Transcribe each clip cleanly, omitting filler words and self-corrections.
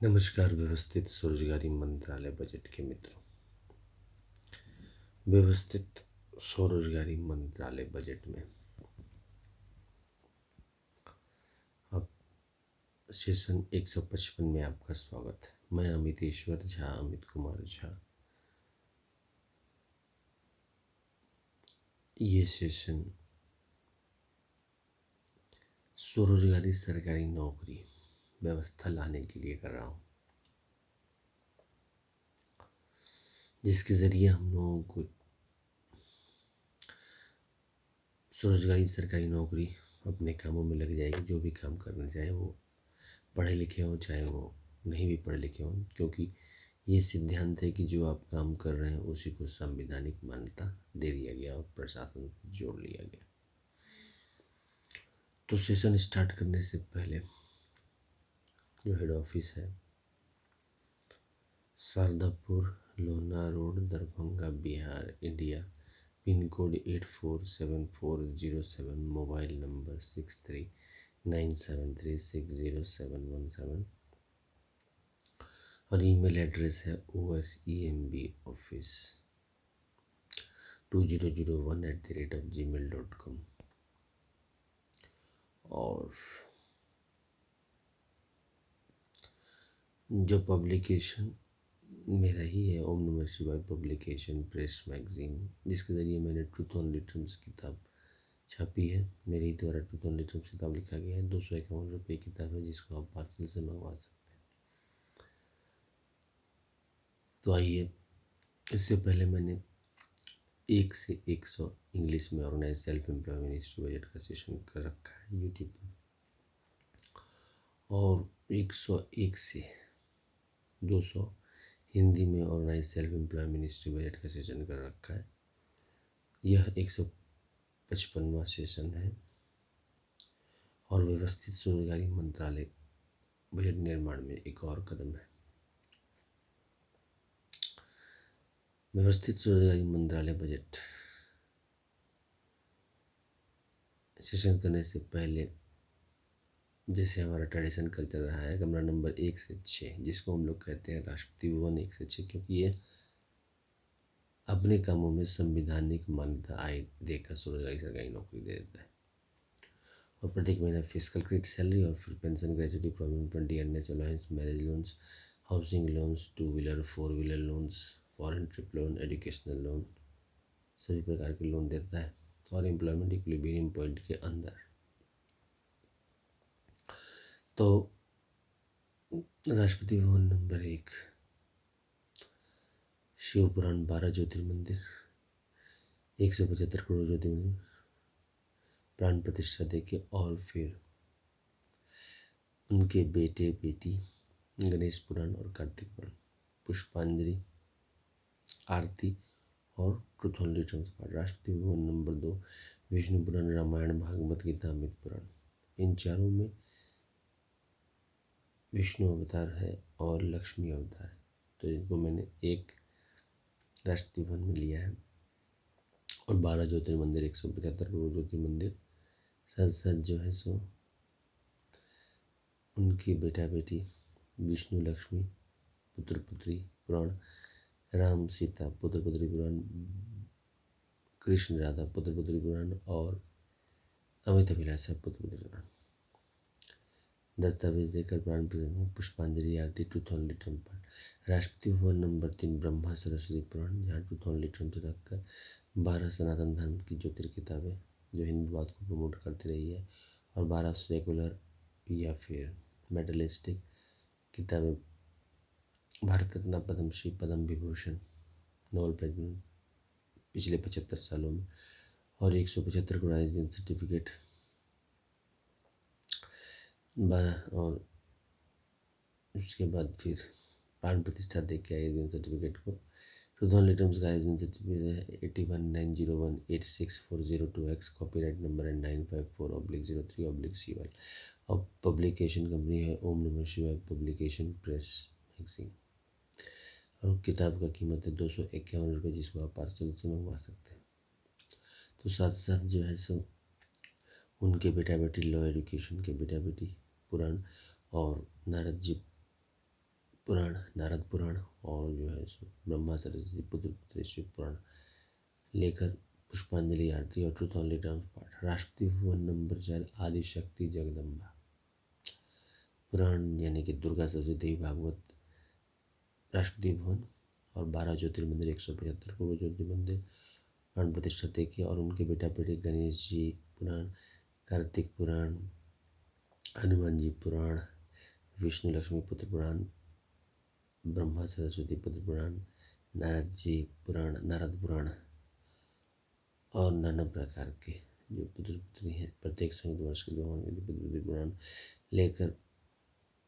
नमस्कार व्यवस्थित स्वरोजगारी मंत्रालय बजट के मित्रों। व्यवस्थित स्वरोजगारी मंत्रालय बजट में अब सेशन 155 में आपका स्वागत है। मैं अमितेश्वर झा, अमित कुमार झा। ये सेशन स्वरोजगारी सरकारी नौकरी व्यवस्था लाने के लिए कर रहा हूँ, जिसके ज़रिए हम लोगों को स्वरोजगारी सरकारी नौकरी अपने कामों में लग जाएगी। जो भी काम करना चाहे वो पढ़े लिखे हों चाहे वो नहीं भी पढ़े लिखे हों, क्योंकि ये सिद्धांत है कि जो आप काम कर रहे हैं उसी को संवैधानिक मान्यता दे दिया गया और प्रशासन से जोड़ लिया गया। तो सेशन स्टार्ट करने से पहले जो हेड ऑफिस है Shardapur, Lohna road, Darbhanga, Bihar, India, pin code 847407, mobile number 6397360717 और ईमेल एड्रेस है osembaoffice2001@gmail.com। और जो पब्लिकेशन मेरा ही है, ओम नमः शिवाय पब्लिकेशन प्रेस मैगजीन, जिसके ज़रिए मैंने ट्रूथ ऑन लिटरम्स किताब छापी है। मेरे ही द्वारा ट्रूथ ऑन लिटरम्स किताब लिखा गया है। 251 रुपये किताब है, जिसको आप पार्सल से मंगवा सकते हैं। तो आइए, इससे पहले मैंने 1 से 100 इंग्लिश में organise self employ ministry budget का सेशन कर रखा है यूट्यूब पर, और 101 से 200 हिंदी में organise self employ ministry budget का सेशन कर रखा है। यह 155वां सेशन है और व्यवस्थित स्वरोजगारी मंत्रालय बजट निर्माण में एक और कदम है। व्यवस्थित स्वरोजगारी मंत्रालय बजट सेशन करने से पहले, जैसे हमारा ट्रेडिशन कल्चर रहा है, कमरा नंबर 1 से 6, जिसको हम लोग कहते हैं राष्ट्रपति भवन 1 से 6, क्योंकि ये अपने कामों में संवैधानिक मान्यता आय देकर स्वरोजगारी सरकारी नौकरी दे देता है। और प्रत्येक महीना फिजिकल क्रेडिट सैलरी और फिर pension, gratuity, provident fund, dearness allowance, marriage loans, housing loans, 2 wheeler 4 wheeler loans, foreign trip loan, educational loan, सभी प्रकार के लोन देता है। और एम्प्लॉयमेंट इक्विलिब्रियम पॉइंट के अंदर। तो राष्ट्रपति भवन नंबर 1, शिव पुराण 12 ज्योतिर्मंदिर, 175 करोड़ ज्योतिर्मंदिर प्राण प्रतिष्ठा देके, और फिर उनके बेटे बेटी गणेश पुराण और कार्तिक पुराण, पुष्पांजलि, आरती और ट्रूथ ऑन लिटरम्स पाठ। राष्ट्रपति भवन नंबर 2, विष्णु पुराण, रामायण, भागवत गीता, अमृत पुराण। इन चारों में विष्णु अवतार है और लक्ष्मी अवतार है, तो इनको मैंने एक राष्ट्रपति भवन में लिया है। और 12 ज्योतिर्मंदिर, 175 करोड़ ज्योतिर्मंदिर, साथ साथ जो है सो उनकी बेटा बेटी, विष्णु लक्ष्मी पुत्र पुत्री पुराण, राम सीता पुत्र पुत्री पुराण, कृष्ण राधा पुत्र पुत्री पुराण, और अमित अभिलाषा पुत्र पुत्री पुराण। दस्तावेज देकर प्राण प्रतिष्ठा, पुष्पांजलि, आरती, ट्रूथ ऑन लिटरम पाठ। राष्ट्रपति भवन नंबर 3, ब्रह्मा सरस्वती पुराण, जहाँ ट्रूथ ऑन लिटरम से रखकर 12 सनातन धर्म की ज्योतिर किताबें जो हिंदुवाद को प्रमोट करती रही है, और 12 सेकुलर या फिर मेटलिस्टिक किताबें, भारत रत्न, पद्मश्री, पद्म विभूषण, नोबेल प्राइज पिछले 75 सालों में, और 175 करोड़ आईएसबीएन सर्टिफिकेट 12, और उसके बाद फिर प्राण प्रतिष्ठा दे के आईएसबीएन सर्टिफिकेट को। ट्रूथ ऑन लिटरम्स का आईएसबीएन सर्टिफिकेट है 8190186402X, कॉपीराइट नंबर है 954/03/CY, और पब्लिकेशन कंपनी है ओम नमः शिवाय पब्लिकेशन प्रेस मैगजीन। और किताब का कीमत है 251 रुपये, जिसको आप पार्सल से मंगवा सकते हैं। तो साथ साथ जो है सो उनके बेटा बेटी लॉ एजुकेशन के बेटा बेटी पुराण, और नारद जी पुराण, नारद पुराण और जो है सो ब्रह्मा सरस्वती पुत्र पुत्र शिव पुराण लेकर पुष्पांजलि आरती और ट्रूथ ओनली टर्म्स पाठ। राष्ट्रपति भवन नंबर 4 आदि शक्ति जगदम्बा पुराण यानी कि दुर्गा सप्तशती भागवत राष्ट्रपति भवन और 12 ज्योतिर्मंदिर 175 पूर्व ज्योतिर्मंदिर प्राण प्रतिष्ठा देखिए और उनके बेटा बेटे गणेश जी पुराण, कार्तिक पुराण, हनुमान जी पुराण, विष्णु लक्ष्मी पुत्र पुराण, ब्रह्मा सरस्वती पुत्र पुराण, नारद जी पुराण, नारद पुराण और नाना प्रकार के जो पुत्र पुत्री हैं प्रत्येक संयुक्त वर्ष के भगवान के पुत्र पुत्री पुराण लेकर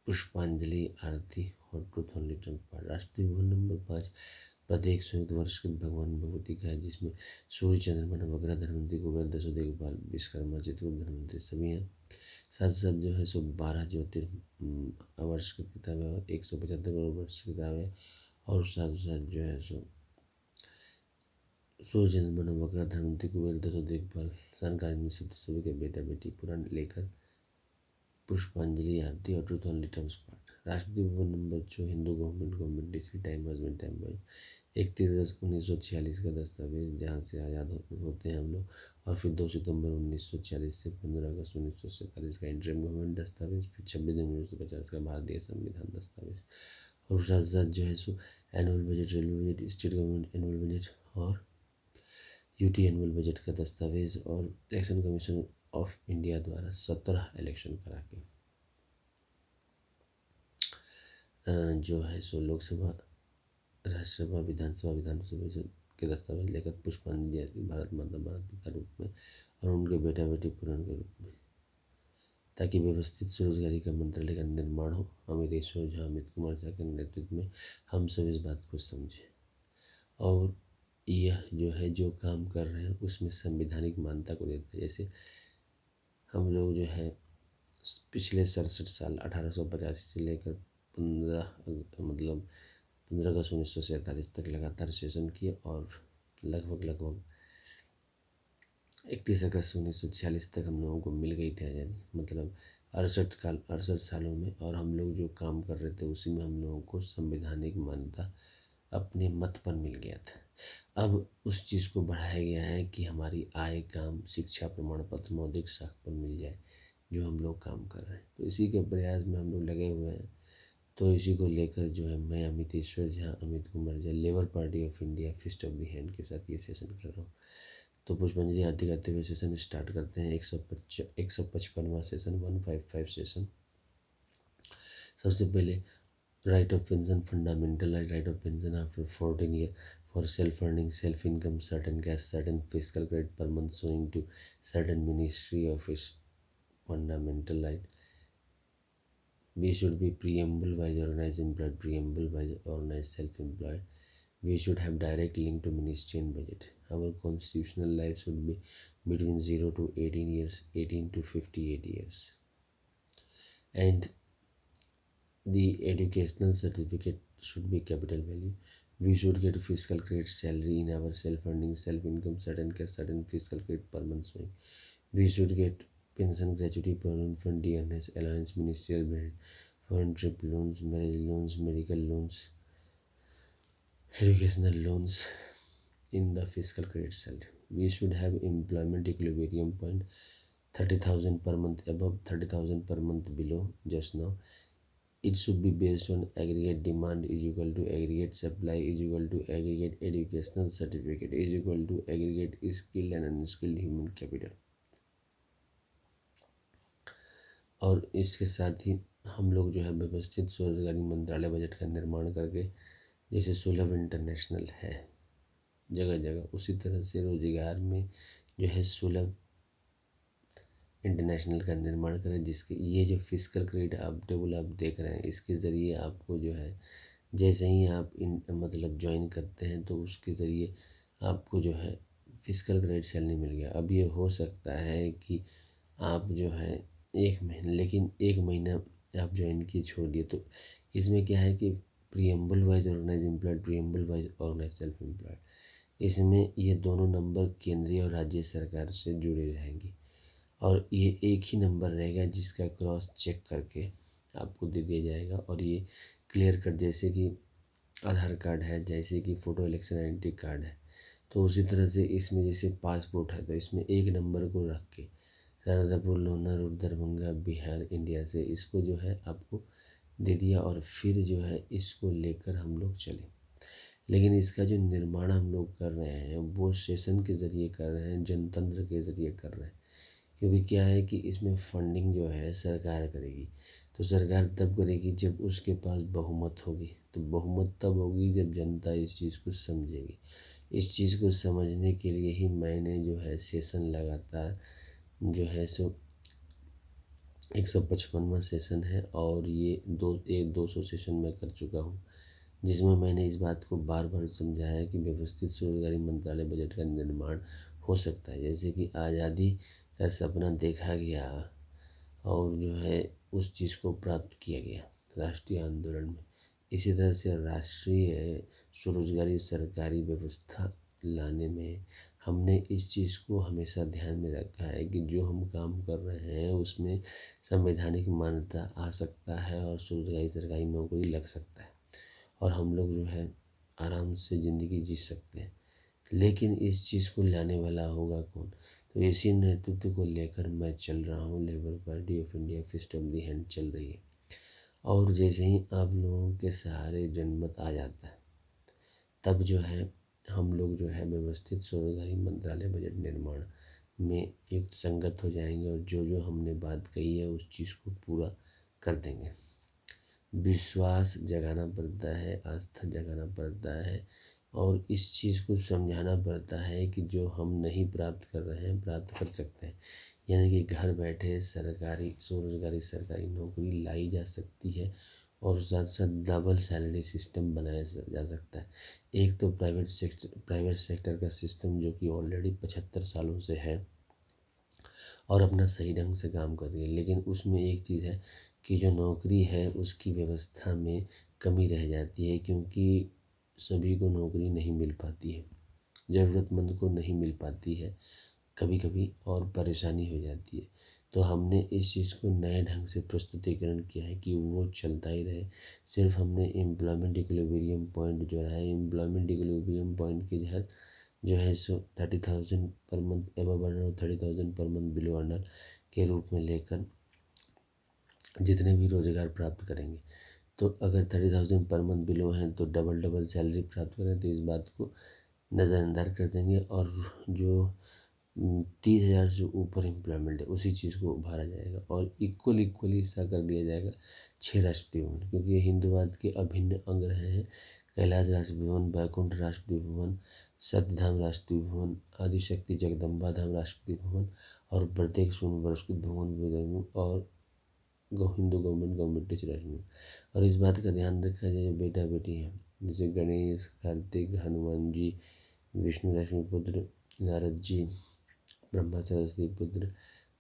पुष्पांजलि आरती और ट्रूथ ओनली टर्म्स पाठ। राष्ट्रीय भवन नंबर 5 प्रत्येक संयुक्त वर्ष के भगवान भगवती का है जिसमें सूर्य चंद्रमा नवग्रह धनवंतरी कुबेर दशो देखभाल विश्वकर्मा चित्रगुप्त धनवंतरी सभी हैं। साथ साथ जो है सो 12 वर्ष की किताब है, 175 करोड़ वर्ष की किताब है और साथ साथ जो है सो सूर्य चंद्रमा नवग्रह धनवंतरी कुबेर दशो देखभाल जानकारी सभी के बेटा बेटी पुराण लेकर पुष्पांजलि आरती और ट्रूथ ओनली टर्म्स पाठ। Rashtrapati Bhavan number 6 Hindu government district time wise 31/10/1946 का दस्तावेज जहाँ से आज़ाद होते हैं हम लोग और फिर 2 सितंबर 1946 से 15 अगस्त 1947 का इंटरिम गवर्नमेंट दस्तावेज, फिर 26 जनवरी 1950 का भारतीय संविधान दस्तावेज और साथ साथ जो है सो annual budget, railway budget, state government annual budget और यूटी एनुअल बजट का दस्तावेज और इलेक्शन कमीशन ऑफ इंडिया द्वारा 17 इलेक्शन करा के जो है सो लोकसभा, राज्यसभा, विधानसभा के दस्तावेज लेकर पुष्पांजलि आरती भारत माता भारत पिता रूप में और उनके बेटा बेटी पुराण के रूप में ताकि व्यवस्थित स्वरोजगारी का मंत्रालय का निर्माण हो। अमित ईश्वर झा, अमित कुमार झा के नेतृत्व में हम सब इस बात को समझें और यह जो है जो काम कर रहे हैं उसमें संवैधानिक मान्यता को देता है। जैसे हम लोग जो है पिछले 67 साल 1885 से लेकर 15 अगस्त 1947 तक लगातार सेशन किए और लगभग 31 अगस्त 1946 तक हम लोगों को मिल गई थी आज़ादी, मतलब 68 सालों में। और हम लोग जो काम कर रहे थे उसी में हम लोगों को संवैधानिक मान्यता अपने मत पर मिल गया था। अब उस चीज़ को बढ़ाया गया है कि हमारी आय, काम, शिक्षा प्रमाण पत्र, मौद्रिक साख मिल जाए जो हम लोग काम कर रहे हैं। तो इसी के प्रयास में हम लोग लगे हुए हैं। तो इसी को लेकर जो है मैं Amit Ishwar Jha, Amit Kumar Jha, labour party of India fist of the hand के साथ ये सेशन कर रहा हूँ। तो पुष्पांजलि आरती करते हुए सेशन स्टार्ट करते हैं। 155वां सेशन, 155 सेशन। सबसे पहले right of pension, fundamental right of pension after 14 year for self-earning, self-income, certain cash, certain fiscal credit per month showing to certain ministry of its fundamental right. We should be preamble-wise organized, employed, preamble-wise organized, self-employed. We should have direct link to ministry and budget. Our constitutional life should be between 0 to 18 years, 18 to 58 years. And the educational certificate should be capital value. We should get fiscal credit salary in our self-earning, self-income, certain cash, certain fiscal credit per month showing. We should get pension, gratuity, provident fund, dearness, allowance, ministerial merit, fund, trip loans, marriage loans, medical loans, educational loans in the fiscal credit salary. We should have employment equilibrium point, 30,000 per month above, 30,000 per month below just now. It should be based on aggregate demand is equal to aggregate supply is equal to aggregate educational certificate is equal to aggregate skilled and unskilled human capital. और इसके साथ ही हम लोग जो है व्यवस्थित स्वरोजगारी मंत्रालय बजट का निर्माण करके जैसे सुलभ इंटरनेशनल है जगह जगह, उसी तरह से रोजगार में जो है सुलभ इंटरनेशनल का निर्माण करें, जिसके ये जो फिस्कल क्रेडिट आप टेबल आप देख रहे हैं इसके ज़रिए आपको जो है जैसे ही आप मतलब ज्वाइन करते हैं तो उसके ज़रिए आपको जो है फिस्कल क्रेडिट सैलरी मिल गया। अब ये हो सकता है कि आप जो है 1 महीने, लेकिन 1 महीना आप ज्वाइन किए छोड़ दिए, तो इसमें क्या है कि preamble wise organise employed, preamble wise organise self employed, इसमें ये दोनों नंबर केंद्रीय और राज्य सरकार से जुड़े रहेंगे और ये एक ही नंबर रहेगा जिसका क्रॉस चेक करके आपको दे दिया जाएगा। और ये क्लियर कट, जैसे कि आधार कार्ड है, जैसे कि फ़ोटो इलेक्शन आइडेंटिटी कार्ड है, तो उसी तरह से इसमें जैसे पासपोर्ट है तो इसमें एक नंबर को रख के शारदापुर लोहना रोड दरभंगा बिहार इंडिया से इसको जो है आपको दे दिया और फिर जो है इसको लेकर हम लोग चले। लेकिन इसका जो निर्माण हम लोग कर रहे हैं वो सेशन के ज़रिए कर रहे हैं, जनतंत्र के ज़रिए कर रहे हैं। क्योंकि क्या है कि इसमें फंडिंग जो है सरकार करेगी, तो सरकार तब करेगी जब उसके पास बहुमत होगी। तो बहुमत तब होगी जब जनता इस चीज़ को समझेगी। इस चीज़ को समझने के लिए ही मैंने जो है सेशन लगातार जो है सो 155वां सेशन है और ये 200 सेशन मैं कर चुका हूँ, जिसमें मैंने इस बात को बार बार समझाया कि व्यवस्थित स्वरोजगारी मंत्रालय बजट का निर्माण हो सकता है। जैसे कि आज़ादी का सपना देखा गया और जो है उस चीज़ को प्राप्त किया गया राष्ट्रीय आंदोलन में। इसी तरह से राष्ट्रीय स्वरोजगारी सरकारी व्यवस्था लाने में हमने इस चीज़ को हमेशा ध्यान में रखा है कि जो हम काम कर रहे हैं उसमें संवैधानिक मान्यता आ सकता है और स्वरोजगारी सरकारी नौकरी लग सकता है और हम लोग जो है आराम से ज़िंदगी जी सकते हैं। लेकिन इस चीज़ को लाने वाला होगा कौन? तो इसी नेतृत्व को लेकर मैं चल रहा हूँ। Labour party of India fist of the hand चल रही है और जैसे ही आप लोगों के सहारे जनमत आ जाता है तब जो है हम लोग जो है व्यवस्थित स्वरोजगारी मंत्रालय बजट निर्माण में युक्त संगत हो जाएंगे और जो जो हमने बात कही है उस चीज़ को पूरा कर देंगे। विश्वास जगाना पड़ता है, आस्था जगाना पड़ता है और इस चीज़ को समझाना पड़ता है कि जो हम नहीं प्राप्त कर रहे हैं प्राप्त कर सकते हैं। यानी कि घर बैठे सरकारी स्वरोजगारी सरकारी नौकरी लाई जा सकती है और साथ साथ डबल सैलरी सिस्टम बनाया जा सकता है। एक तो प्राइवेट सेक्टर का सिस्टम जो कि ऑलरेडी 75 सालों से है और अपना सही ढंग से काम कर रही है, लेकिन उसमें एक चीज़ है कि जो नौकरी है उसकी व्यवस्था में कमी रह जाती है क्योंकि सभी को नौकरी नहीं मिल पाती है, ज़रूरतमंद को नहीं मिल पाती है कभी कभी और परेशानी हो जाती है। तो हमने इस चीज़ को नए ढंग से प्रस्तुतिकरण किया है कि वो चलता ही रहे। सिर्फ हमने एम्प्लॉयमेंट इक्विलिब्रियम पॉइंट जोड़ा है। एम्प्लॉयमेंट इक्विलिब्रियम पॉइंट के तहत जो है सो 30,000 पर मंथ एबव अर्नर और 30,000 पर मंथ बिलो अर्नर के रूप में लेकर जितने भी रोज़गार प्राप्त करेंगे, तो अगर 30,000 पर मंथ बिलो हैं तो डबल सैलरी प्राप्त करें तो इस बात को नज़रअंदाज कर देंगे और जो 30,000 से ऊपर एम्प्लॉयमेंट है उसी चीज़ को उभारा जाएगा और इक्वली हिस्सा कर दिया जाएगा 6 राष्ट्रीय भवन, क्योंकि ये हिंदुवाद के अभिन्न अंग रहे हैं। कैलाश राष्ट्रीय भवन, बैकुंठ राष्ट्रीय भवन, सत्यधाम राष्ट्रीय भवन, आदिशक्ति जगदम्बा धाम राष्ट्रीय भवन और प्रत्येक स्वर्ण पुरस्कृत भवन और हिंदू गवर्नमेंट टीचर राष्ट्रीय। और इस बात का ध्यान रखा जाए जो बेटा बेटी हैं जैसे गणेश कार्तिक हनुमान जी विष्णु लक्ष्मी पुत्र नारद जी ब्रह्मा सरस्वती पुत्र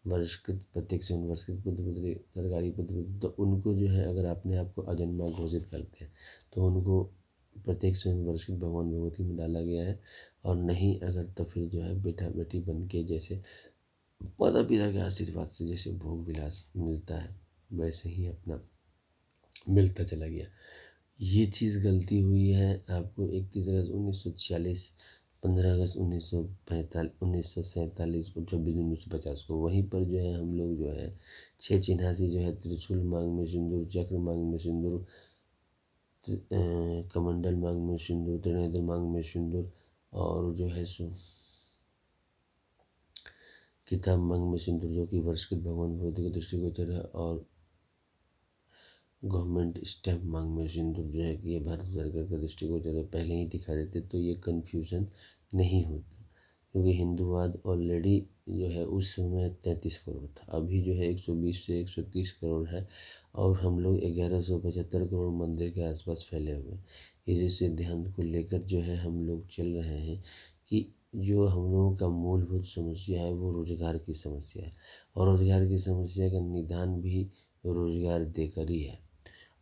वर्षकृत प्रत्येक से वर्षकृत पुत्र पुत्री सरकारी पुत्र, तो उनको जो है अगर अपने आप को अजन्मा घोषित करते हैं तो उनको प्रत्येक स्वयं वर्षकृत भगवान भगवती में डाला गया है और नहीं अगर तो फिर जो है बेटा बेटी बन के जैसे माता पिता के आशीर्वाद से जैसे भोग विलास मिलता है वैसे ही अपना मिलता चला गया। ये चीज़ गलती हुई है। आपको 31 अगस्त 1946, 15 अगस्त 1947 को 26 जून 1950 को वहीं पर जो है हम लोग जो है 6 चिन्हासी जो है त्रिशूल मांग में सिंदूर, चक्र मांग में सिंदूर, कमंडल मांग में सिंदूर, त्रिनेत्र मांग में सिंदूर और जो है सो किताब मांग में सिंदूर जो कि वर्षकृत भगवान भगवती के दृष्टिगोचर है और गवर्नमेंट स्टैम्प मांग में सिंदूर जो है कि ये भारत सरकार का दृष्टिगोचर है पहले ही दिखा देते तो ये कन्फ्यूज़न नहीं होता, क्योंकि हिंदूवाद ऑलरेडी जो है उस समय 33 करोड़ था, अभी जो है 120 से 130 करोड़ है और हम लोग 1175 करोड़ मंदिर के आसपास फैले हुए हैं। इसी सिद्धांत को लेकर जो है हम लोग चल रहे हैं कि जो हम लोगों का मूलभूत समस्या है वो रोज़गार की समस्या है और रोज़गार की समस्या का निदान भी रोज़गार देकर ही है।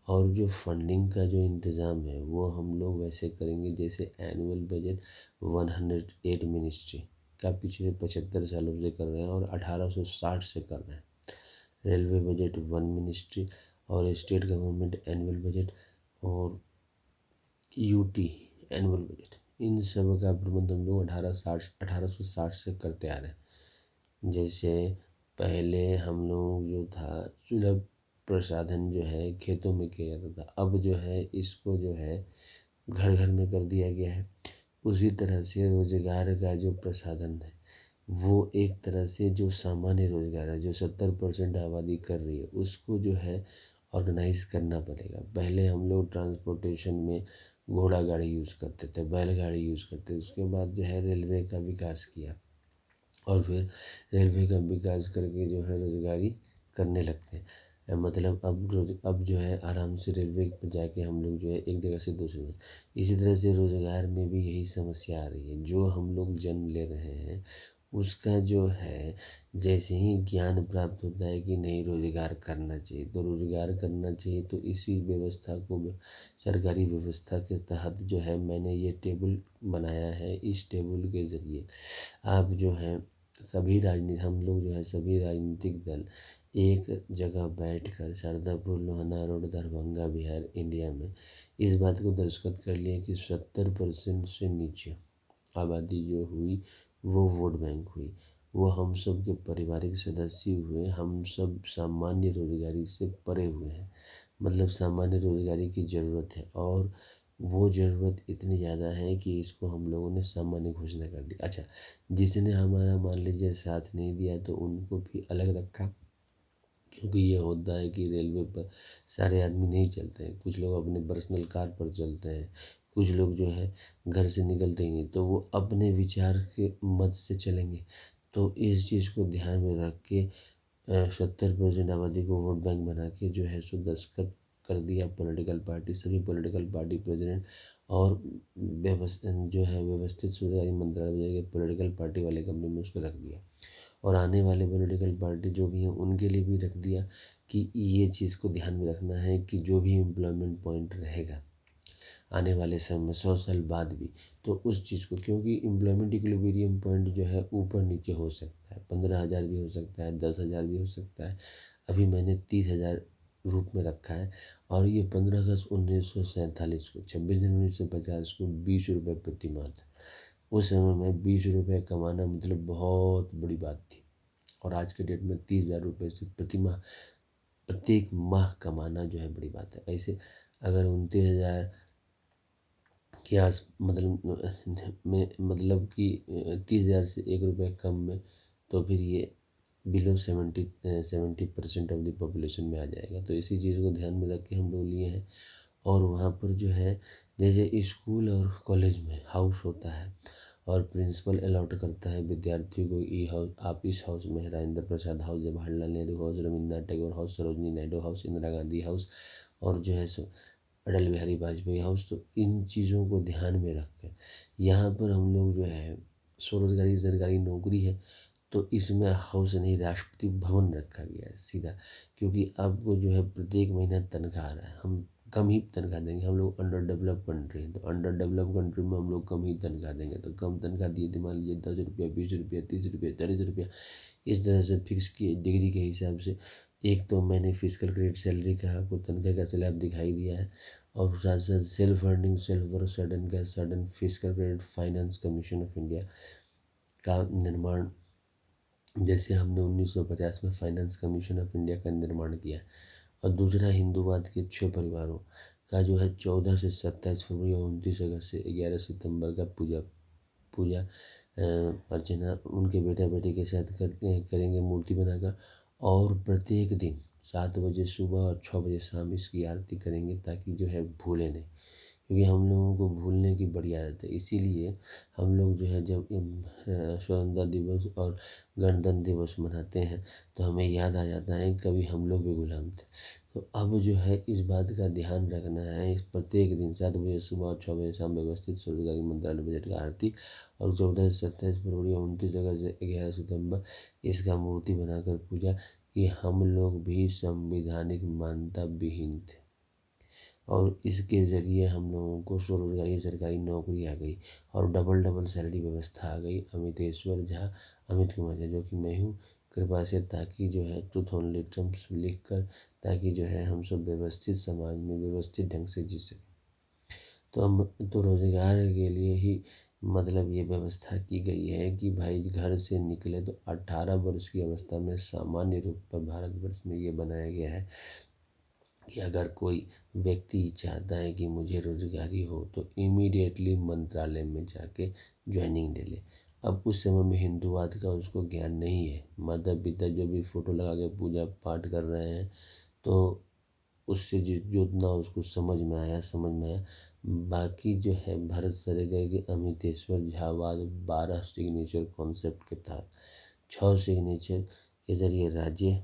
और जो फंडिंग का जो इंतज़ाम है वो हम लोग वैसे करेंगे जैसे एनुअल बजट 108 मिनिस्ट्री का पिछले 75 सालों से कर रहे हैं और 1860 से कर रहे हैं। रेलवे बजट 1 मिनिस्ट्री और स्टेट गवर्नमेंट एनुअल बजट और यूटी एनुअल बजट, इन सब का प्रबंध हम लोग 1860 से करते आ रहे हैं। जैसे पहले हम लोग जो था सुलभ प्रसाधन जो है खेतों में किया जाता था, अब जो है इसको जो है घर घर में कर दिया गया है। उसी तरह से रोजगार का जो प्रसाधन है वो एक तरह से जो सामान्य रोजगार है जो 70% आबादी कर रही है उसको जो है ऑर्गेनाइज करना पड़ेगा। पहले हम लोग ट्रांसपोर्टेशन में घोड़ा गाड़ी यूज़ करते थे, बैलगाड़ी यूज़ करते थे, उसके बाद जो है रेलवे का विकास किया और फिर रेलवे का विकास करके जो है रोजगारी करने लगते हैं। मतलब अब जो है आराम से रेलवे पर जाके हम लोग जो है एक जगह से दूसरी जगह। इसी तरह से रोजगार में भी यही समस्या आ रही है। जो हम लोग जन्म ले रहे हैं उसका जो है जैसे ही ज्ञान प्राप्त होता है कि नहीं रोजगार करना चाहिए, तो रोजगार करना चाहिए, तो इसी व्यवस्था को सरकारी व्यवस्था के तहत जो है मैंने ये टेबल बनाया है। इस टेबल के ज़रिए आप जो है हम लोग जो है सभी राजनीतिक दल एक जगह बैठकर शारदापुर लोहना रोड दरभंगा बिहार इंडिया में इस बात को दस्तखत कर लिए कि 70% से नीचे आबादी जो हुई वो वोट बैंक हुई, वो हम सब के पारिवारिक सदस्य हुए, हम सब सामान्य रोजगारी से परे हुए हैं। मतलब सामान्य रोजगारी की ज़रूरत है और वो ज़रूरत इतनी ज़्यादा है कि इसको हम लोगों ने सामान्य घोषणा कर दी। अच्छा, जिसने हमारा मान लीजिए साथ नहीं दिया तो उनको भी अलग रखा, क्योंकि ये होता है कि रेलवे पर सारे आदमी नहीं चलते हैं, कुछ लोग अपने पर्सनल कार पर चलते हैं, कुछ लोग जो है घर से निकलते ही नहीं, तो वो अपने विचार के मत से चलेंगे। तो इस चीज़ को ध्यान में रख के 70% आबादी को वोट बैंक बना के जो है सो दस्तखत कर दिया पॉलिटिकल पार्टी, सभी पॉलिटिकल पार्टी प्रेसिडेंट और जो है व्यवस्थित सुधार मंत्रालय के पॉलिटिकल पार्टी वाले कमरे में उसको रख दिया। और आने वाले पॉलिटिकल पार्टी जो भी हैं उनके लिए भी रख दिया कि ये चीज़ को ध्यान में रखना है कि जो भी एम्प्लॉयमेंट पॉइंट रहेगा आने वाले समय में 100 साल बाद भी, तो उस चीज़ को, क्योंकि एम्प्लॉयमेंट इक्विलिब्रियम पॉइंट जो है ऊपर नीचे हो सकता है, 15,000 भी हो सकता है, 10,000 भी हो सकता है। अभी मैंने 30,000 रूप में रखा है और ये 15 अगस्त 1947 को 26 जनवरी 1950 को 20 रुपये प्रति माह था। उस समय में 20 रुपये कमाना मतलब बहुत बड़ी बात थी और आज के डेट में 30,000 रुपये से प्रत्येक माह कमाना जो है बड़ी बात है। ऐसे अगर 29,000 के आस मतलब कि 30,000 से 1 रुपये कम में, तो फिर ये बिलो 70% ऑफ द पॉपुलेशन में आ जाएगा। तो इसी चीज़ को ध्यान में रख के हम लोग लिए हैं। और वहाँ पर जो है जैसे स्कूल और कॉलेज में हाउस होता है और प्रिंसिपल अलॉट करता है विद्यार्थियों को, ई हाउस, आप इस हाउस में है, Rajendra Prasad house, Jawaharlal Nehru house, Rabindranath Tagore house, Sarojini Naidu house, Indira Gandhi house और जो है सो अटल बिहारी वाजपेयी हाउस। तो इन चीज़ों को ध्यान में रख कर यहाँ पर हम लोग जो है स्वरोजगारी सरकारी नौकरी है, तो इसमें हाउस नहीं राष्ट्रपति भवन रखा गया है सीधा, क्योंकि आपको जो है प्रत्येक महीना तनख्वाह आ रहा है, हम कम ही तनख्वाह देंगे। हम लोग अंडर डेवलप कंट्री हैं, तो अंडर डेवलप कंट्री में हम लोग कम ही तनख्वाह देंगे, तो कम तनख्वाह दिए थे, मान लीजिए 10 रुपया, 20 रुपया, 30 रुपया, 40 रुपया, इस तरह से फिक्स किए डिग्री के हिसाब से। एक तो मैंने फिजिकल क्रेडिट सैलरी का आपको तनख्वाह का स्लैब दिखाई दिया है और साथ साथ self earning self work sudden physical credit finance commission of India का निर्माण, जैसे हमने 1950 में फाइनेंस कमीशन ऑफ इंडिया का निर्माण किया। और दूसरा हिंदूवाद के 6 परिवारों का जो है 14 से 27 फरवरी और 29 अगस्त से 11 सितंबर का पूजा पूजा अर्चना उनके बेटा बेटी के साथ करेंगे मूर्ति बनाकर, और प्रत्येक दिन 7 बजे सुबह और 6 बजे शाम इसकी आरती करेंगे, ताकि जो है भूले नहीं, क्योंकि हम लोगों को भूलने की बड़ी आदत है। इसीलिए हम लोग जो है जब स्वतंत्रता दिवस और गणतंत्र दिवस मनाते हैं तो हमें याद आ जाता है कभी हम लोग भी गुलाम थे। तो अब जो है इस बात का ध्यान रखना है, इस प्रत्येक दिन 7 बजे सुबह और 6 बजे शाम व्यवस्थित स्वरोजगारी मंत्रालय बजट का आरती, और 14 से 27 फरवरी और 29 अगस्त से 11 सितंबर इसका मूर्ति बनाकर पूजा, कि हम लोग भी संवैधानिक मान्यता विहीन थे और इसके ज़रिए हम लोगों को स्वरोजगारी सरकारी नौकरी आ गई और डबल डबल सैलरी व्यवस्था आ गई। अमितेश्वर झा, अमित कुमार झा जो कि मैं हूँ, कृपा से, ताकि जो है ट्रुथ ओनली ट्रम्प्स लिख कर, ताकि जो है हम सब व्यवस्थित समाज में व्यवस्थित ढंग से जी सकें। तो हम तो रोज़गार के लिए ही मतलब ये व्यवस्था की गई है कि भाई घर से निकले तो 18 वर्ष की अवस्था में सामान्य रूप पर भारतवर्ष में ये बनाया गया है कि अगर कोई व्यक्ति चाहता है कि मुझे रोजगारी हो तो इमीडिएटली मंत्रालय में जाके ज्वाइनिंग ले ले। अब उस समय में हिंदूवाद का उसको ज्ञान नहीं है, माता पिता जो भी फ़ोटो लगा के पूजा पाठ कर रहे हैं, तो उससे जितना उसको समझ में आया समझ में आया। बाकी जो है भरत सरगढ़ के अमितेश्वर झावाद 12 सिग्नेचर कॉन्सेप्ट के तहत 6 सिग्नेचर के जरिए राज्य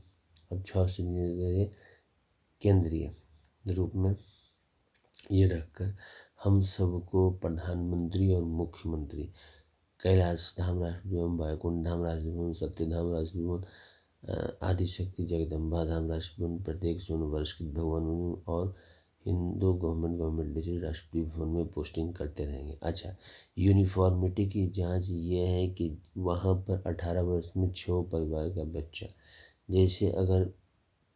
और 6 सिग्नेचर केंद्रीय रूप में ये रखकर हम सबको प्रधानमंत्री और मुख्यमंत्री कैलाश धाम राष्ट्रभवन, बैकुंठ धाम राष्ट्रभवन, सत्यधाम राष्ट्रभवन, आदिशक्ति जगदम्बा धाम राष्ट्रभवन, प्रत्येक 16 वर्ष के भगवान और हिंदू गवर्नमेंट डिस्ट्रिक्ट राष्ट्रपति भवन में पोस्टिंग करते रहेंगे। अच्छा, यूनिफॉर्मिटी की जांच ये है कि वहाँ पर 18 वर्ष में 6 परिवार का बच्चा, जैसे अगर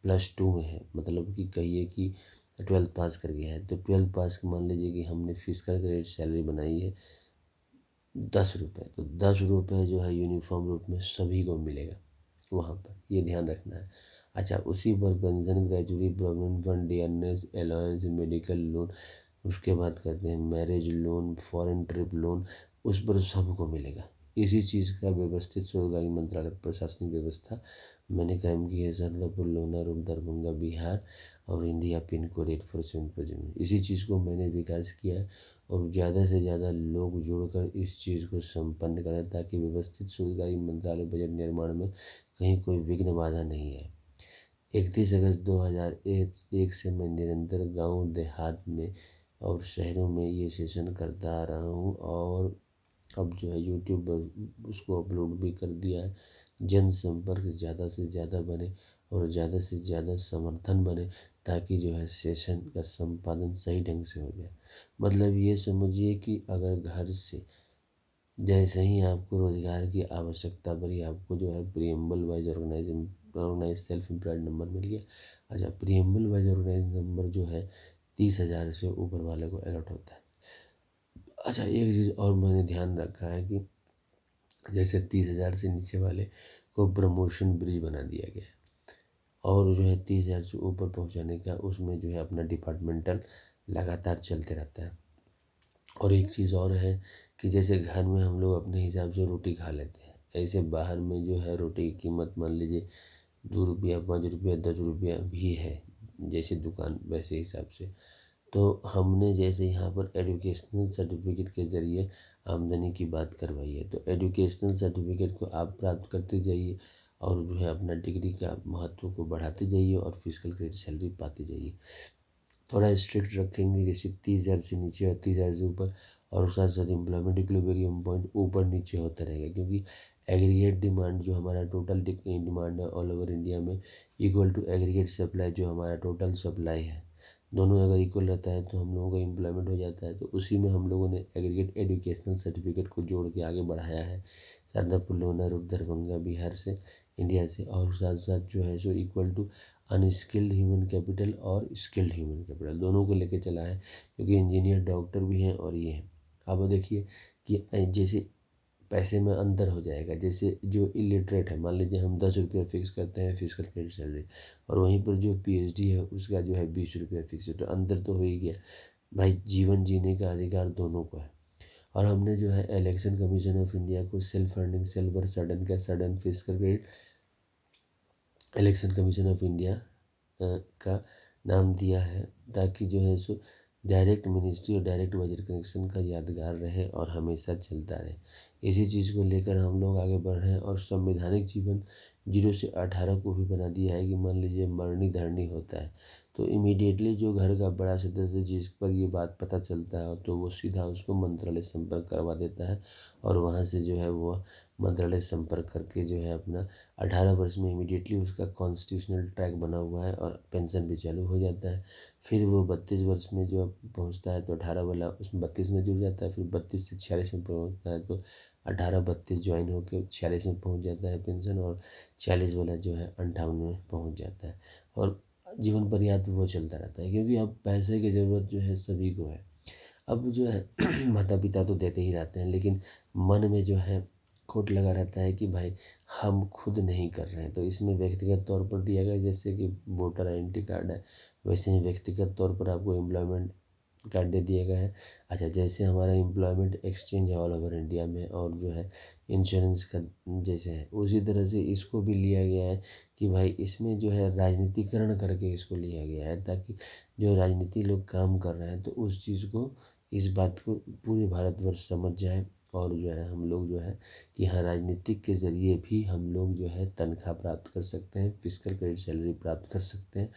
+2 में है, मतलब कि कहिए कि 12th पास कर गया है, तो 12th पास मान लीजिए कि हमने फिजिकल ग्रेड सैलरी बनाई है 10 रुपये, तो 10 रुपये जो है यूनिफॉर्म रूप में सभी को मिलेगा वहाँ पर, ये ध्यान रखना है। अच्छा, उसी पर pension, gratuity, provident fund, dearness allowance, medical loan, उसके बाद कहते हैं marriage loan, foreign trip loan, उस पर सबको मिलेगा। इसी चीज़ का व्यवस्थित सरकारी मंत्रालय प्रशासनिक व्यवस्था मैंने कायम की है सरदारपुर, लोहना रोड, दरभंगा, बिहार और इंडिया पिन कोड 8470। इसी चीज़ को मैंने विकास किया है और ज़्यादा से ज़्यादा लोग जुड़कर इस चीज़ को संपन्न करें ताकि व्यवस्थित सरकारी मंत्रालय बजट निर्माण में कहीं कोई विघ्न बाधा नहीं है। 31 अगस्त 2001 से मैं निरंतर गांव देहात में और शहरों में ये सेशन करता आ रहा हूँ और अब जो है यूट्यूब पर उसको अपलोड भी कर दिया है। जनसंपर्क ज़्यादा से ज़्यादा बने और ज़्यादा से ज़्यादा समर्थन बने ताकि जो है सेशन का संपादन सही ढंग से हो जाए। मतलब ये समझिए कि अगर घर से जैसे ही आपको रोज़गार की आवश्यकता पड़ी, आपको जो है preamble wise organise self employed number मिल गया। अच्छा, प्रीएम्बल वाइज ऑर्गेनाइज नंबर जो है 30,000 से ऊपर वाले को अलॉट होता है। अच्छा, एक चीज़ और मैंने ध्यान रखा है कि जैसे 30,000 से नीचे वाले को प्रमोशन ब्रिज बना दिया गया है और जो है 30,000 से ऊपर पहुंचाने का उसमें जो है अपना डिपार्टमेंटल लगातार चलते रहता है। और एक चीज़ और है कि जैसे घर में हम लोग अपने हिसाब से रोटी खा लेते हैं, ऐसे बाहर में जो है रोटी की कीमत मान लीजिए 2 रुपया, 5 रुपया, 10 रुपया भी है, जैसे दुकान वैसे हिसाब से। तो हमने जैसे यहाँ पर एजुकेशनल सर्टिफिकेट के ज़रिए आमदनी की बात करवाई है, तो एजुकेशनल सर्टिफिकेट को आप प्राप्त करते जाइए और जो है अपना डिग्री का महत्व को बढ़ाते जाइए और फिजिकल ग्रेड सैलरी पाते जाइए। थोड़ा स्ट्रिक्ट रखेंगे, जैसे 30,000 से नीचे और 30,000 से ऊपर, और साथ साथ एम्प्लॉयमेंट इक्विलिब्रियम पॉइंट ऊपर नीचे होता रहेगा, क्योंकि एग्रीगेट डिमांड जो हमारा टोटल डिमांड है ऑल ओवर इंडिया में इक्वल टू एग्रीगेट सप्लाई जो हमारा टोटल सप्लाई है, दोनों अगर इक्वल रहता है तो हम लोगों का एम्प्लॉयमेंट हो जाता है। तो उसी में हम लोगों ने एग्रीगेट एजुकेशनल सर्टिफिकेट को जोड़ के आगे बढ़ाया है सरदारपुर, लोहना रोड, दरभंगा, बिहार से, इंडिया से, और साथ साथ जो है सो equal to unskilled human capital और स्किल्ड ह्यूमन कैपिटल दोनों को लेके चला है, क्योंकि इंजीनियर डॉक्टर भी हैं और ये हैं। अब देखिए कि जैसे पैसे में अंतर हो जाएगा, जैसे जो इलिटरेट है मान लीजिए हम 10 रुपया फिक्स करते हैं फिजिकल क्रेडिट सैलरी, और वहीं पर जो पीएचडी है उसका जो है 20 रुपया फिक्स है, तो अंतर तो हो ही गया। भाई जीवन जीने का अधिकार दोनों को है। और हमने जो है इलेक्शन कमीशन ऑफ इंडिया को सेल्फ अर्निंग सिल्वर सडन का sudden physical credit election commission of India का नाम दिया है, ताकि जो है सो डायरेक्ट मिनिस्ट्री और डायरेक्ट बजट कनेक्शन का यादगार रहे और हमेशा चलता रहे। इसी चीज़ को लेकर हम लोग आगे बढ़ रहे हैं और संवैधानिक जीवन 0 से 18 को भी बना दिया है कि मान लीजिए मरनी धरनी होता है तो इमीडिएटली जो घर का बड़ा सदस्य जिस पर ये बात पता चलता है तो वो सीधा उसको मंत्रालय संपर्क करवा देता है और वहाँ से जो है वो मंत्रालय संपर्क करके जो है अपना 18 वर्ष में इमीडिएटली उसका कॉन्स्टिट्यूशनल ट्रैक बना हुआ है और पेंशन भी चालू हो जाता है। फिर वो 32 वर्ष में जो पहुँचता है तो 18 वाला उसमें 32 में जुड़ जाता है, फिर 32 से 46 में पहुँचता है तो 18-32 ज्वाइन होकर 46 में पहुँच जाता है पेंशन, और 46 वाला जो है 58 में पहुँच जाता है। और जीवन पर्याप्त वो चलता रहता है, क्योंकि अब पैसे की ज़रूरत जो है सभी को है। अब जो है माता पिता तो देते ही रहते हैं, लेकिन मन में जो है खोट लगा रहता है कि भाई हम खुद नहीं कर रहे हैं। तो इसमें व्यक्तिगत तौर पर दिया गया, जैसे कि वोटर आइडेंटिटी कार्ड है, वैसे ही व्यक्तिगत तौर पर आपको एम्प्लॉयमेंट कार्ड दे दिया गया है। अच्छा, जैसे हमारा एम्प्लॉयमेंट एक्सचेंज है ऑल ओवर इंडिया में, और जो है इंश्योरेंस का जैसे है, उसी तरह से इसको भी लिया गया है कि भाई इसमें जो है राजनीतिकरण करके इसको लिया गया है, ताकि जो राजनीति लोग काम कर रहे हैं तो उस चीज़ को, इस बात को पूरे भारतवर्ष समझ जाए, और जो है हम लोग जो है कि हाँ, राजनीतिक के ज़रिए भी हम लोग जो है तनख्वाह प्राप्त कर सकते हैं, फिजिकल क्रेडिट सैलरी प्राप्त कर सकते हैं,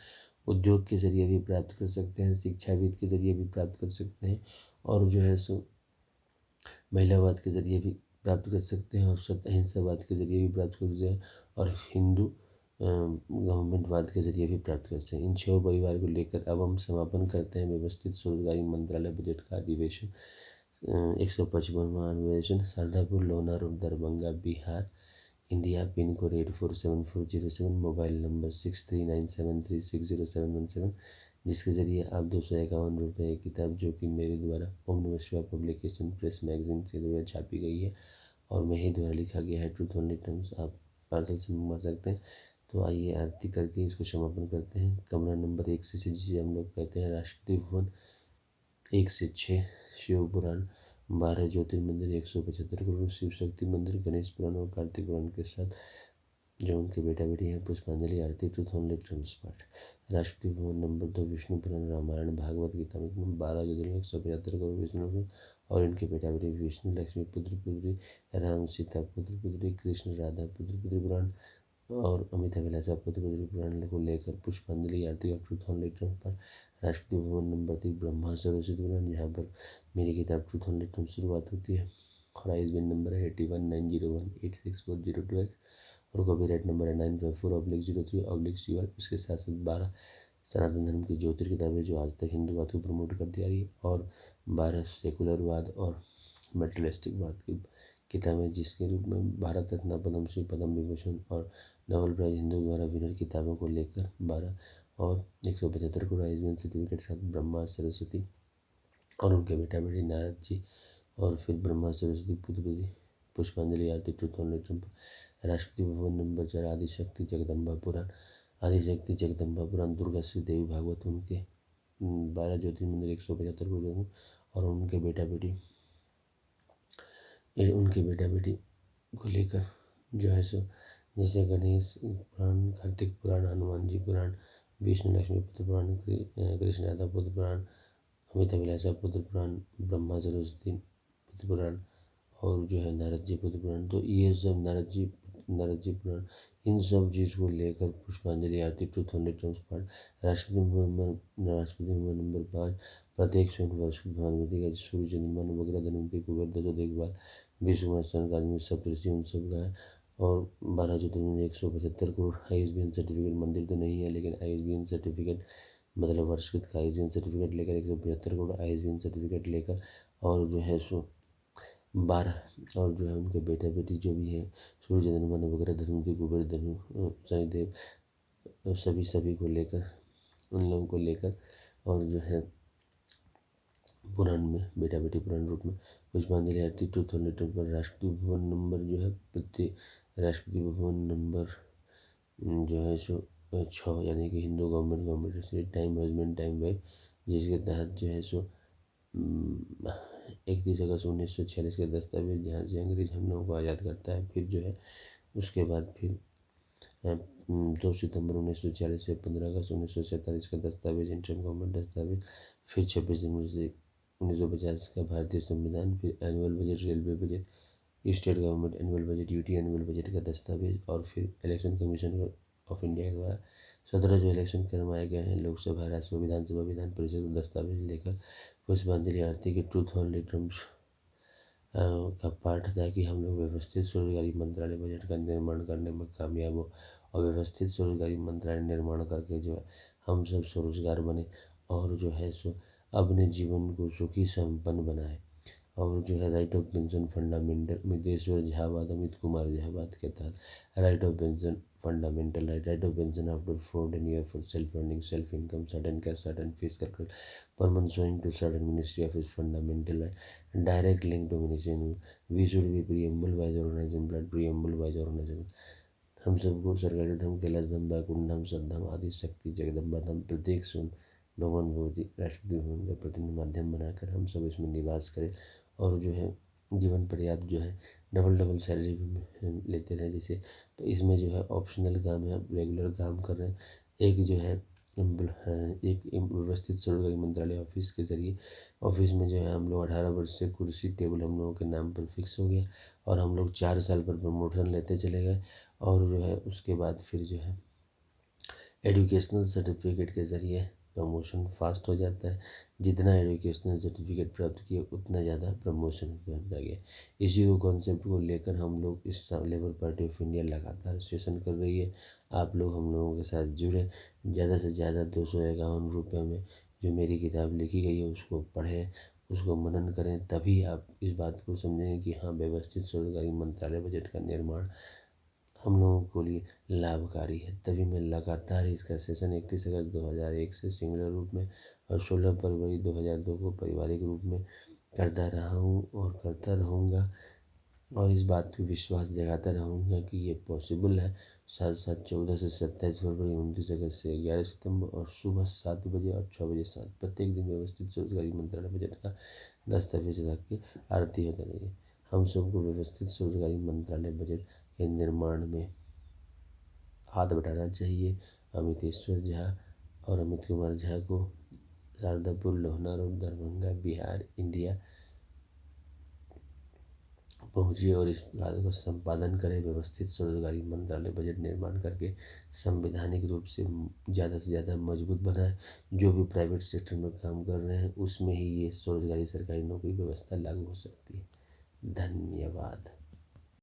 उद्योग के ज़रिए भी प्राप्त कर सकते हैं, शिक्षाविद के ज़रिए भी प्राप्त कर सकते हैं, और जो है सो महिलावाद के ज़रिए भी प्राप्त कर सकते हैं, और सत्य अहिंसावाद के ज़रिए भी प्राप्त कर सकते हैं, और हिंदू गवर्नमेंटवाद के ज़रिए भी प्राप्त कर सकते हैं। इन 6 परिवार को लेकर अब हम समापन करते हैं व्यवस्थित स्वरोजगारी मंत्रालय बजट का अधिवेशन। 155वां अधिवेशन, शारदापुर, लोनार और Darbhanga, Bihar, India. Pin code 847407, mobile number 6397360717, जिसके ज़रिए आप 251 रुपये की किताब, जो कि मेरे द्वारा ओम नमः शिवाय पब्लिकेशन प्रेस मैगजीन से द्वारा छापी गई है और मेरे द्वारा लिखा गया है, ट्रूथ ओनली टर्म्स, आप पार्सल से मंगवा सकते हैं। तो आइए आरती करके इसको समापन करते हैं। कमरा नंबर 1 से जिसे हम लोग कहते हैं राष्ट्रपति भवन, 1 से 6 शिव पुराण, 12 ज्योतिर्मंदिर, 175 करोड़ शिव शक्ति मंदिर, गणेश पुराण और कार्तिक पुराण के साथ जो उनके बेटा बेटी हैं, पुष्पांजलि आरती, ट्रूथ ओनली टर्म्स पाठ। राष्ट्रपति भवन नंबर 2 विष्णु पुराण, रामायण, भागवत गीता में 12 ज्योतिर्लिंग, 175 करोड़ विष्णु पुराण और इनके बेटा बेटी विष्णु, लक्ष्मी, पुत्र पुत्री, राम, सीता, पुत्र पुत्री, कृष्ण, राधा, पुत्र पुत्री पुराण और अमिताभ विलासा पुत्र पुत्री पुराण को लेकर पुष्पांजलि आरती और ट्रूथ ओनली टर्म्स पाठ। राष्ट्रपति भवन नंबर 3 ब्रह्मा सरस्वती पुराण, जहाँ पर मेरी किताब ट्रूथ ओनली टर्म्स शुरुआत होती है, और आईएसबीएन नंबर है 8190186402 और कॉपीराइट नंबर है 954/03/CL। इसके साथ साथ 12 सनातन धर्म की ज्योतिर किताबें जो आज तक हिंदूवाद को प्रमोट करती आ रही है, और 12 सेकुलरवाद और मेटलिस्टिकवाद की किताबें, जिसके रूप में भारत रत्न, पद्मश्री, पद्म विभूषण और नोबेल प्राइज हिंदू द्वारा विनर किताबों को लेकर 12 और 175 करोड़ आईएसबीएन सर्टिफिकेट साथ ब्रह्मा सरस्वती और उनके बेटा बेटी नारद जी, और फिर ब्रह्मा सरस्वती पुत्र पुत्री, पुष्पांजलि आरती, truth only terms. Rashtrapati Bhavan number 4 Adishakti Jagdamba पुराण, आदिशक्ति जगदम्बा पुराण, दुर्गा श्री देवी भागवत, उनके 12 ज्योतिर्मंदिर, 175 करोड़ और उनके बेटा बेटी को लेकर जो है सो, जैसे गणेश पुराण, कार्तिक पुराण, हनुमान जी पुराण, विष्णु लक्ष्मी पुत्र पुराण, कृष्ण राधा पुत्र पुराण, अमिताभ विलासा पुत्र पुराण, ब्रह्मा सरस्वती पुत्र पुराण और जो है नारद जी पुत्र पुराण। तो ये सब नारद जी पुराण, इन सब चीज़ को लेकर पुष्पांजलि आरती, ट्रूथ ओनली टर्म्स पाठ। राष्ट्रपति भवन नंबर 5 प्रत्येक स्वयं वर्ष भानुमति का सूर्य, चंद्रमा, नवग्रह, धनवंतरि, कुबेर, दशो देखभाल, विश्व सन आदमी, सप्तऋषि, उन सब का है, और 12 ज्योतिर्लिंग, 175 करोड़ आईएसबीएन सर्टिफिकेट। मंदिर तो नहीं है, लेकिन आईएसबीएन सर्टिफिकेट मतलब वर्षकृत का आईएसबीएन सर्टिफिकेट लेकर 175 करोड़ आईएसबीएन सर्टिफिकेट लेकर, और जो है सो 12 और जो है उनके बेटा बेटी जो भी हैं, सूर्य, चंद्रमा, नवग्रह, धनवंतरि, कुबेर, धनु, शनिदेव, सभी को लेकर, उन लोगों को लेकर, और जो है पुराण में बेटा बेटी पुराण रूप में पुष्पांजलि आरती, ट्रूथ ओनली टर्म्स पर। राष्ट्रपति भवन नंबर जो है राष्ट्रपति भवन नंबर जो है सो 6, यानी कि हिंदू गवर्नमेंट से टाइम हस्बैंड टाइम वाइफ, जिसके तहत जो है सो 31 अगस्त 1946 के दस्तावेज, जहाँ से अंग्रेज हम लोगों को आज़ाद करता है। फिर जो है उसके बाद फिर 2 सितंबर 1940 से 15 अगस्त 1947 का दस्तावेज, इंटरम गवर्नमेंट दस्तावेज। फिर 26 जनवरी से 1950 का भारतीय संविधान। फिर annual budget, railway budget, state government annual budget, UT annual budget का दस्तावेज, और फिर इलेक्शन कमीशन ऑफ इंडिया के द्वारा 17 जो इलेक्शन करवाए गए हैं, लोकसभा, राज्यसभा, विधानसभा, विधान परिषद को दस्तावेज लेकर पुष्पांजलि आरती के ट्रूथ ओनली ट्रम्प का पाठ था कि हम लोग व्यवस्थित स्वरोजगारी मंत्रालय बजट का निर्माण करने में कामयाब हो और व्यवस्थित स्वरोजगारी मंत्रालय निर्माण करके जो है हम सब स्वरोजगार बने और जो है सो अपने जीवन को सुखी संपन्न बनाए। और जो है राइट ऑफ पेंशन फंडामेंटल मितेश्वर झावाद, अमित कुमार झावाद के तहत right of pension fundamental right of pension after 14 year for self earning self income certain cash certain fees कर per month showing to certain ministry of its fundamental right direct link to ministry we should be preamble wise organization blood preamble wise organization। हम सबको सरकारी धाम, कैलाश धाम, बैकुंठ धाम, श्रद्धाम, आदि शक्ति जगदम्बा धाम, प्रत्येक सुन भगवान भगवती राष्ट्रपति भवन का प्रतिनिधि माध्यम बनाकर हम सब इसमें निवास करें और जो है जीवन पर्याप्त जो है डबल सैलरी भी लेते रहे जैसे। तो इसमें जो है ऑप्शनल काम है, रेगुलर काम कर रहे हैं। एक जो है एक व्यवस्थित स्वरोजगारी मंत्रालय ऑफिस के ज़रिए ऑफिस में जो है हम लोग 18 वर्ष से कुर्सी टेबल हम लोगों के नाम पर फिक्स हो गया और हम लोग 4 साल पर प्रमोशन लेते चले गए और जो है उसके बाद फिर जो है एजुकेशनल सर्टिफिकेट के ज़रिए प्रमोशन फास्ट हो जाता है। जितना एजुकेशनल सर्टिफिकेट प्राप्त किए उतना ज़्यादा प्रमोशन होता गया। इसी को कॉन्सेप्ट को लेकर हम लोग इस लेबर पार्टी ऑफ इंडिया लगातार सेशन कर रही है। आप लोग हम लोगों के साथ जुड़े, ज़्यादा से ज़्यादा 251 रुपये में जो मेरी किताब लिखी गई है उसको पढ़ें, उसको मनन करें, तभी आप इस बात को समझेंगे कि हाँ व्यवस्थित स्वरोजगारी मंत्रालय बजट का निर्माण हम लोगों के लिए लाभकारी है। तभी मैं लगातार इसका सेशन 31 अगस्त 2001 से सिंगुलर रूप में और 16 फरवरी 2002 को पारिवारिक रूप में करता रहा हूँ और करता रहूँगा और इस बात को विश्वास जगाता रहूँगा कि ये पॉसिबल है। साथ साथ 14 से 27 फरवरी, 29 अगस्त से 11 सितंबर और सुबह 7 बजे और 6 बजे 7 प्रत्येक दिन व्यवस्थित स्वरोजगारी मंत्रालय बजट का दस्तावेज रख के आरती होता रही। हम सबको व्यवस्थित स्वरोजगारी मंत्रालय बजट के निर्माण में हाथ बढ़ाना चाहिए। अमितेश्वर झा और अमित कुमार झा को शारदापुर, लोहना रोड, दरभंगा, बिहार, इंडिया पहुँचिए और इस कार्य को संपादन करें। व्यवस्थित स्वरोजगारी मंत्रालय बजट निर्माण करके संवैधानिक रूप से ज़्यादा से ज़्यादा मजबूत बनाए। जो भी प्राइवेट सेक्टर में काम कर रहे हैं उसमें ही ये स्वरोजगारी सरकारी नौकरी व्यवस्था लागू हो सकती है। धन्यवाद।